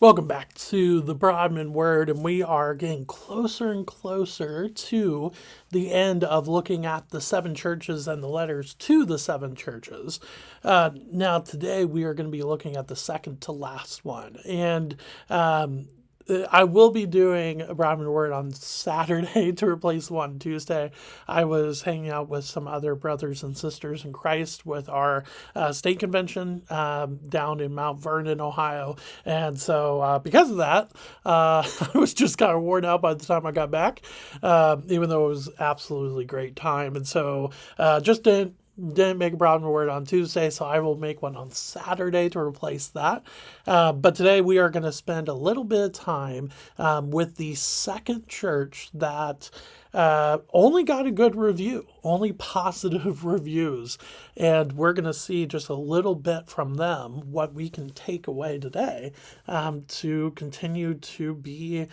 Welcome back to the Broadman Word, and we are getting closer and closer to the end of looking at the seven churches and the letters to the seven churches. Now, today we are going to be looking at the second to last one, and I will be doing a Brahmin Word on Saturday to replace one Tuesday. I was hanging out with some other brothers and sisters in Christ with our state convention down in Mount Vernon, Ohio. And so because of that, I was just kind of worn out by the time I got back, even though it was absolutely great time. And so just didn't make a Broadman Word on Tuesday, so I will make one on Saturday to replace that. But today we are going to spend a little bit of time with the second church that only got a good review, only positive reviews. And we're going to see just a little bit from them what we can take away today to continue to be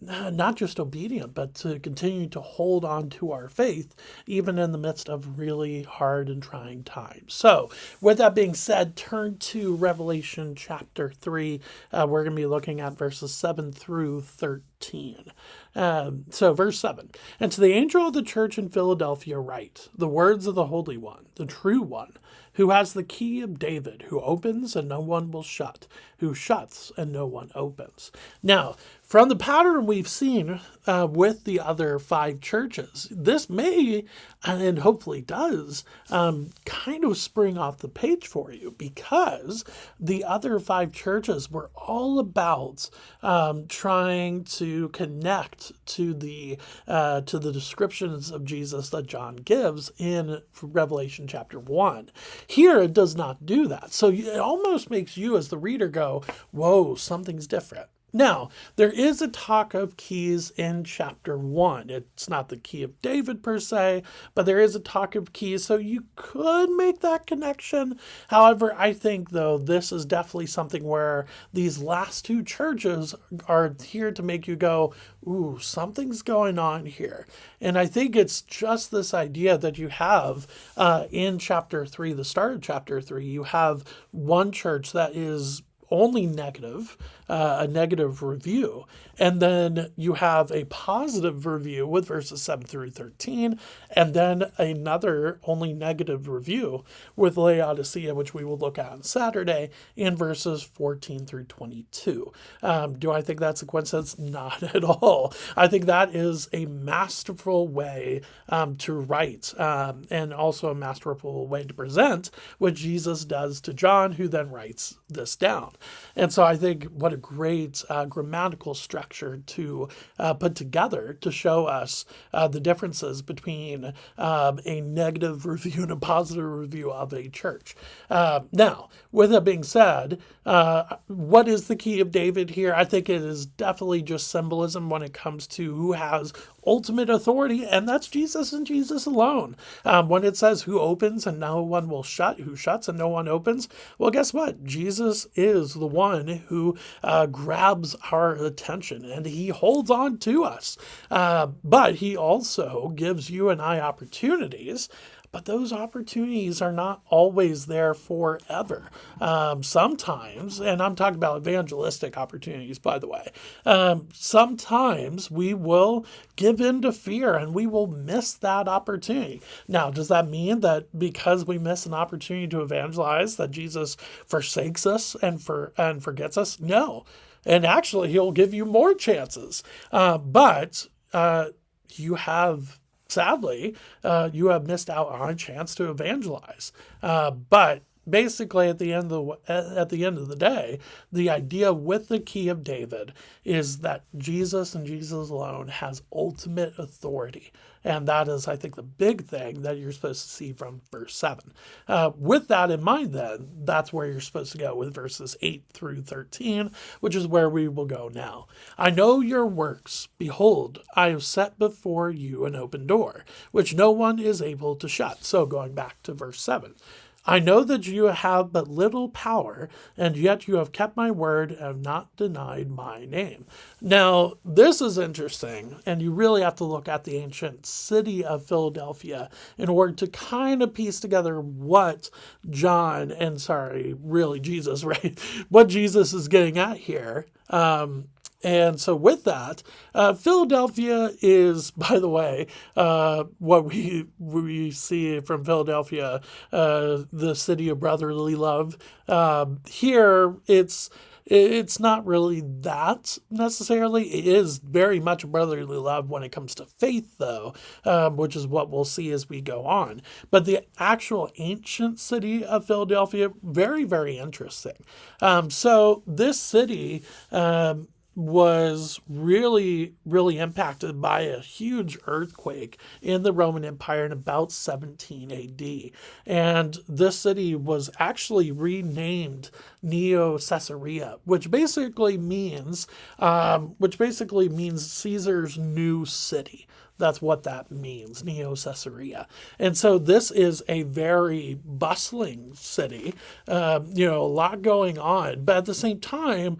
not just obedient, but to continue to hold on to our faith, even in the midst of really hard and trying times. So, with that being said, turn to Revelation chapter 3. We're going to be looking at verses 7 through 13. So, verse 7. And to the angel of the church in Philadelphia write, the words of the Holy One, the true one, who has the key of David, who opens and no one will shut, who shuts and no one opens. Now, from the pattern we've seen with the other five churches, this may, and hopefully does, kind of spring off the page for you, because the other five churches were all about trying to connect to the descriptions of Jesus that John gives in Revelation chapter 1. Here, it does not do that. So it almost makes you as the reader go, whoa, something's different. Now, there is a talk of keys in chapter 1. It's not the key of David per se, but there is a talk of keys, so you could make that connection. However, I think, though, this is definitely something where these last two churches are here to make you go, ooh, something's going on here. And I think it's just this idea that you have in chapter 3, the start of chapter 3, you have one church that is only negative, a negative review. And then you have a positive review with verses 7 through 13, and then another only negative review with Laodicea, which we will look at on Saturday, in verses 14 through 22. Do I think that's a coincidence? Not at all. I think that is a masterful way to write, and also a masterful way to present what Jesus does to John, who then writes this down. And so I think what a great grammatical structure to put together to show us the differences between a negative review and a positive review of a church. Now, with that being said, what is the key of David here? I think it is definitely just symbolism when it comes to who has ultimate authority, and that's Jesus and Jesus alone. When it says who opens and no one will shut, who shuts and no one opens, well, guess what? Jesus is the one who grabs our attention and he holds on to us. But he also gives you and I opportunities. But those opportunities are not always there forever. Sometimes, and I'm talking about evangelistic opportunities, by the way, sometimes we will give in to fear and we will miss that opportunity. Now, does that mean that because we miss an opportunity to evangelize, that Jesus forsakes us and forgets us? No. And actually, he'll give you more chances. But you have... Sadly, you have missed out on a chance to evangelize. But basically, at the end of the day, the idea with the key of David is that Jesus and Jesus alone has ultimate authority. And that is, I think, the big thing that you're supposed to see from verse 7. With that in mind, then, that's where you're supposed to go with verses 8 through 13, which is where we will go now. I know your works. Behold, I have set before you an open door, which no one is able to shut. So going back to verse 7. I know that you have but little power, and yet you have kept my word and have not denied my name. Now, this is interesting, and you really have to look at the ancient city of Philadelphia in order to kind of piece together what really Jesus, right? What Jesus is getting at here. And so, with that, Philadelphia is, by the way, what we see from Philadelphia, the city of brotherly love. Here, it's not really that necessarily. It is very much brotherly love when it comes to faith, though, which is what we'll see as we go on. But the actual ancient city of Philadelphia, very, very interesting. So this city was really, really impacted by a huge earthquake in the Roman Empire in about 17 AD. And this city was actually renamed Neo Caesarea, which basically means Caesar's new city. That's what that means, Neo Caesarea. And so this is a very bustling city, a lot going on. But at the same time,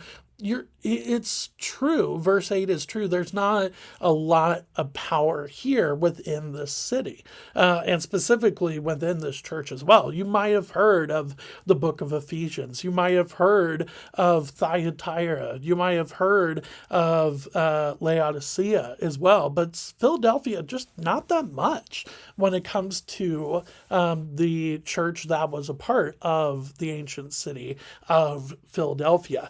it's true. Verse 8 is true. There's not a lot of power here within this city, and specifically within this church as well. You might have heard of the book of Ephesians. You might have heard of Thyatira. You might have heard of Laodicea as well. But Philadelphia, just not that much when it comes to the church that was a part of the ancient city of Philadelphia.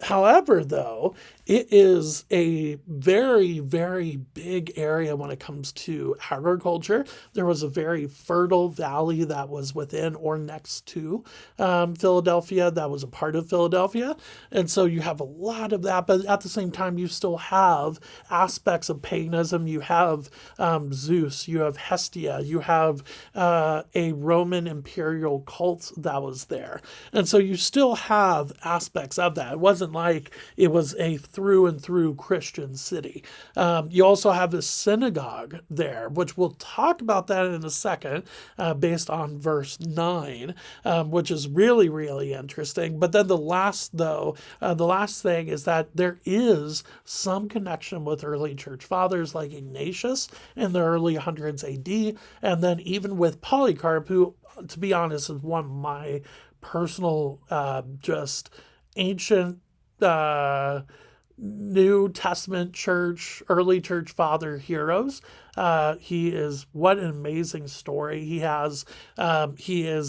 However, though, it is a very, very big area when it comes to agriculture. There was a very fertile valley that was within or next to Philadelphia, that was a part of Philadelphia. And so you have a lot of that, but at the same time, you still have aspects of paganism. You have Zeus, you have Hestia, you have a Roman imperial cult that was there. And so you still have aspects of that. It wasn't like it was a through and through Christian city. You also have a synagogue there, which we'll talk about that in a second, based on verse 9, which is really, really interesting. But then the last thing is that there is some connection with early church fathers like Ignatius in the early hundreds AD, and then even with Polycarp, who, to be honest, is one of my personal just ancient New Testament church, early church father heroes. He is, what an amazing story. He is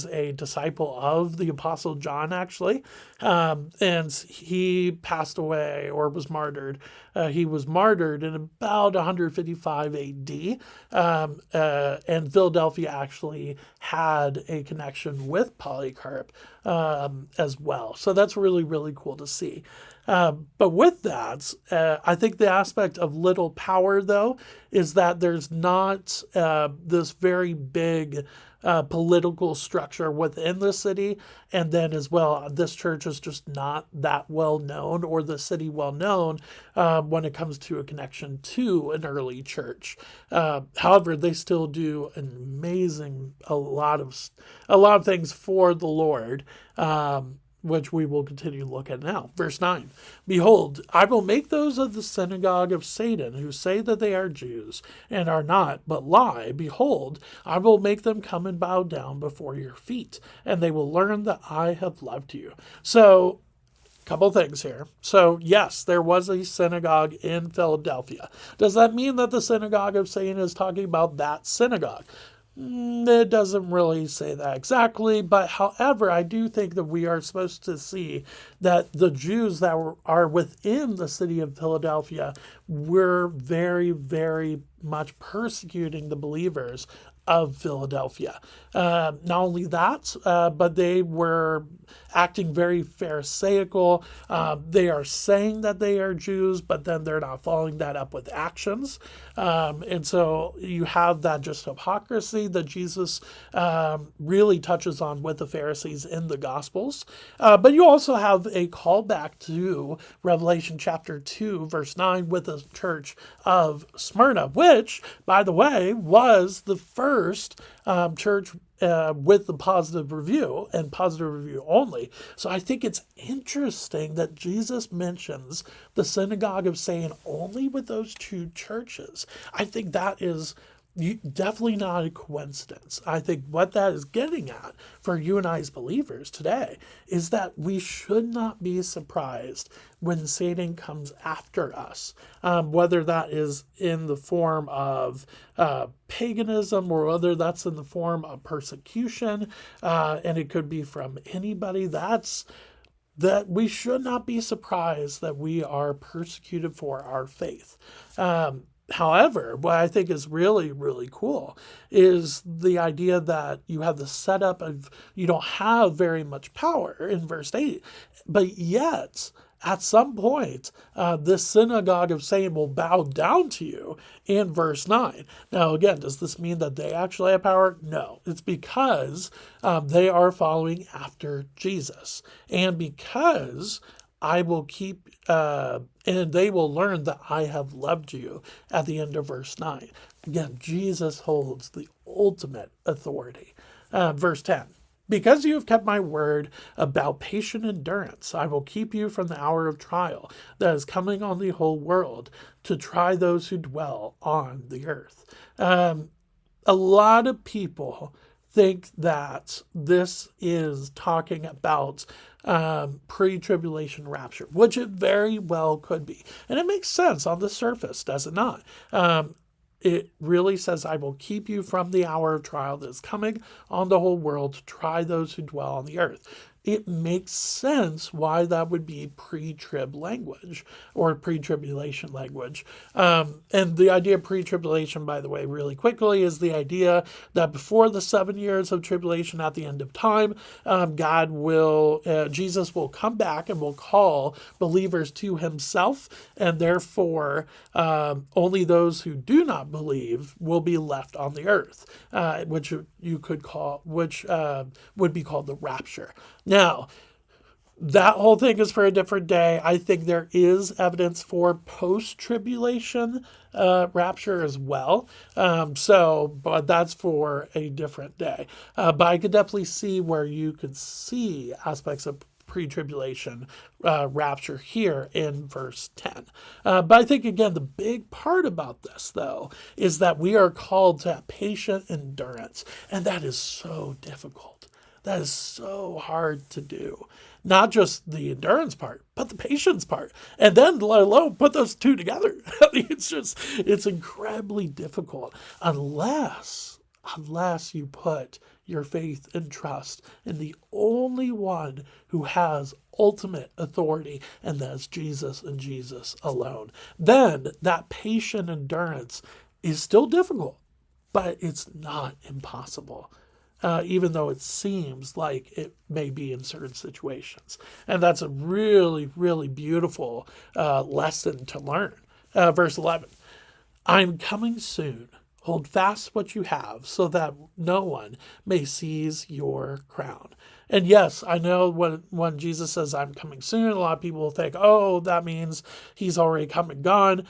a disciple of the Apostle John, actually. And he passed away or was martyred. He was martyred in about 155 AD. And Philadelphia actually had a connection with Polycarp as well. So that's really, really cool to see. But with that, I think the aspect of little power, though, is that there's not this very big political structure within the city. And then as well, this church is just not that well known, or the city well known, when it comes to a connection to an early church. However, they still do a lot of things for the Lord. Which we will continue to look at now. Verse 9, behold, I will make those of the synagogue of Satan who say that they are Jews and are not, but lie. Behold, I will make them come and bow down before your feet, and they will learn that I have loved you. So, couple things here. So, yes, there was a synagogue in Philadelphia. Does that mean that the synagogue of Satan is talking about that synagogue? It doesn't really say that exactly, but however, I do think that we are supposed to see that the Jews that are within the city of Philadelphia were very, very much persecuting the believers of Philadelphia. Not only that, but they were acting very pharisaical. They are saying that they are Jews, but then they're not following that up with actions. And so you have that just hypocrisy that Jesus really touches on with the Pharisees in the Gospels. But you also have a callback to Revelation chapter 2, verse 9, with the church of Smyrna, which, by the way, was the first first church with the positive review and positive review only. So I think it's interesting that Jesus mentions the synagogue of Satan only with those two churches. I think that is definitely not a coincidence. I think what that is getting at for you and I as believers today is that we should not be surprised when Satan comes after us, whether that is in the form of paganism or whether that's in the form of persecution, and it could be from anybody. That we should not be surprised that we are persecuted for our faith. However, what I think is really, really cool is the idea that you have the setup of you don't have very much power in verse 8, but yet at some point, this synagogue of Satan will bow down to you in verse 9. Now, again, does this mean that they actually have power? No. It's because they are following after Jesus. And because I will keep, and they will learn that I have loved you at the end of verse 9. Again, Jesus holds the ultimate authority. Verse 10. Because you have kept my word about patient endurance, I will keep you from the hour of trial that is coming on the whole world to try those who dwell on the earth. A lot of people think that this is talking about pre-tribulation rapture, which it very well could be. And it makes sense on the surface, does it not? It really says, I will keep you from the hour of trial that is coming on the whole world to try those who dwell on the earth. It makes sense why that would be pre-trib language or pre-tribulation language. And the idea of pre-tribulation, by the way, really quickly, is the idea that before the 7 years of tribulation at the end of time, Jesus will come back and will call believers to himself, and therefore only those who do not believe will be left on the earth, which you could call, which would be called the rapture. Now, that whole thing is for a different day. I think there is evidence for post-tribulation rapture as well. But that's for a different day. But I could definitely see where you could see aspects of pre-tribulation rapture here in verse 10. But I think, again, the big part about this, though, is that we are called to have patient endurance. And that is so difficult. That is so hard to do. Not just the endurance part, but the patience part. And then let alone put those two together. I mean, it's incredibly difficult unless you put your faith and trust in the only one who has ultimate authority, and that's Jesus and Jesus alone. Then that patient endurance is still difficult, but it's not impossible. Even though it seems like it may be in certain situations. And that's a really, really beautiful lesson to learn. Verse 11, I'm coming soon. Hold fast what you have so that no one may seize your crown. And yes, I know when Jesus says, I'm coming soon, a lot of people will think, oh, that means he's already come and gone.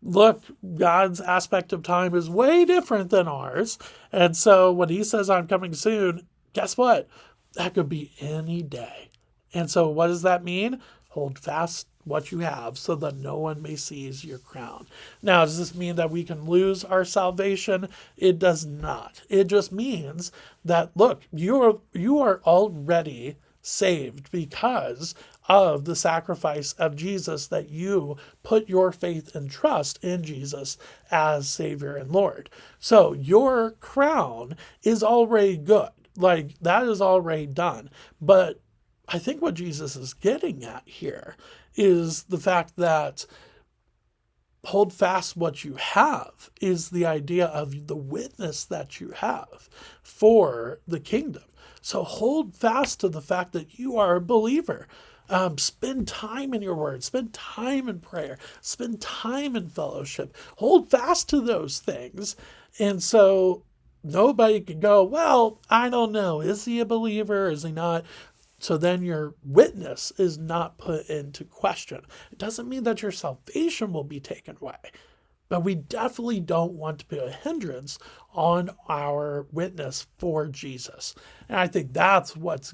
Look, God's aspect of time is way different than ours. And so when he says, I'm coming soon, guess what? That could be any day. And so what does that mean? Hold fast what you have so that no one may seize your crown. Now, does this mean that we can lose our salvation? It does not. It just means that, look, you are already saved because of the sacrifice of Jesus, that you put your faith and trust in Jesus as Savior and Lord. So your crown is already good. Like, that is already done. But I think what Jesus is getting at here is the fact that hold fast what you have is the idea of the witness that you have for the kingdom. So hold fast to the fact that you are a believer. Spend time in your word, spend time in prayer, spend time in fellowship. Hold fast to those things. And so nobody can go, well, I don't know. Is he a believer? Is he not? So then your witness is not put into question. It doesn't mean that your salvation will be taken away. but we definitely don't want to be a hindrance on our witness for Jesus. And I think that's what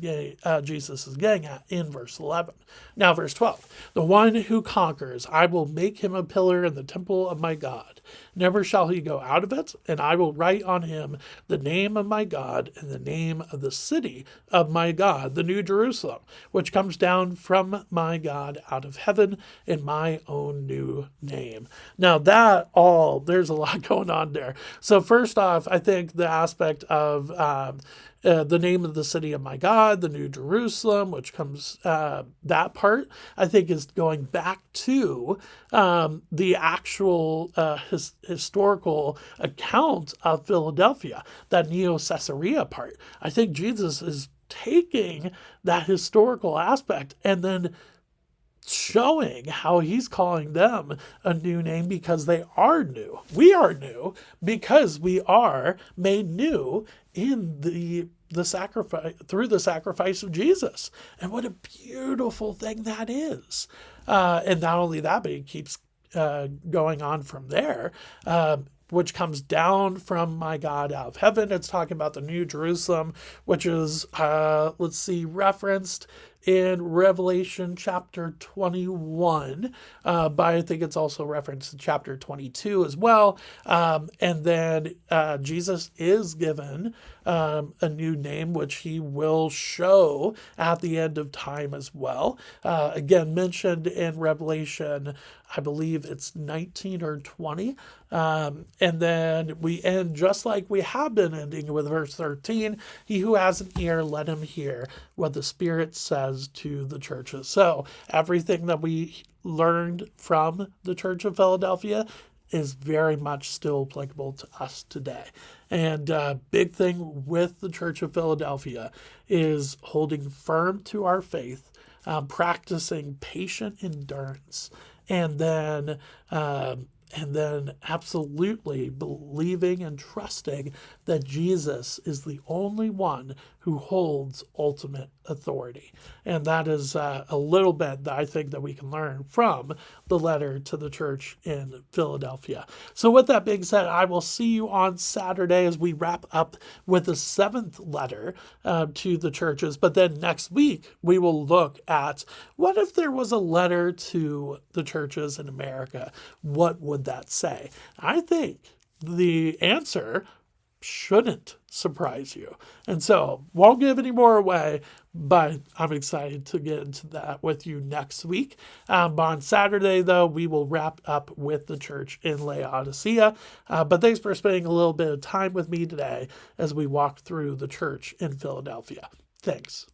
Jesus is getting at in verse 11. Now, verse 12, the one who conquers, I will make him a pillar in the temple of my God. Never shall he go out of it, and I will write on him the name of my God and the name of the city of my God, the New Jerusalem, which comes down from my God out of heaven in my own new name. Now, there's a lot going on there. So first off, I think the aspect of the name of the city of my God, the New Jerusalem, which comes, that part, I think is going back to the actual historical account of Philadelphia, that Neo-Caesarea part. I think Jesus is taking that historical aspect and then showing how he's calling them a new name because they are new. We are new because we are made new in the sacrifice, through the sacrifice of Jesus. And what a beautiful thing that is. And not only that, but he keeps going on from there. Which comes down from my God out of heaven. It's talking about the New Jerusalem, which is, referenced in Revelation chapter 21, but I think it's also referenced in chapter 22 as well. And then Jesus is given a new name, which he will show at the end of time as well. Again, mentioned in Revelation, I believe it's 19 or 20. And then we end just like we have been ending with verse 13. He who has an ear, let him hear what the Spirit says to the churches. So everything that we learned from the Church of Philadelphia is very much still applicable to us today. And big thing with the Church of Philadelphia is holding firm to our faith, practicing patient endurance, and then absolutely believing and trusting that Jesus is the only one who holds ultimate authority. And that is a little bit that I think that we can learn from the letter to the church in Philadelphia. So with that being said, I will see you on Saturday as we wrap up with the 7th letter to the churches. But then next week, we will look at what if there was a letter to the churches in America? What would that say? I think the answer shouldn't surprise you. And so won't give any more away, but I'm excited to get into that with you next week. But on Saturday, though, we will wrap up with the church in Laodicea. But thanks for spending a little bit of time with me today as we walk through the church in Philadelphia. Thanks.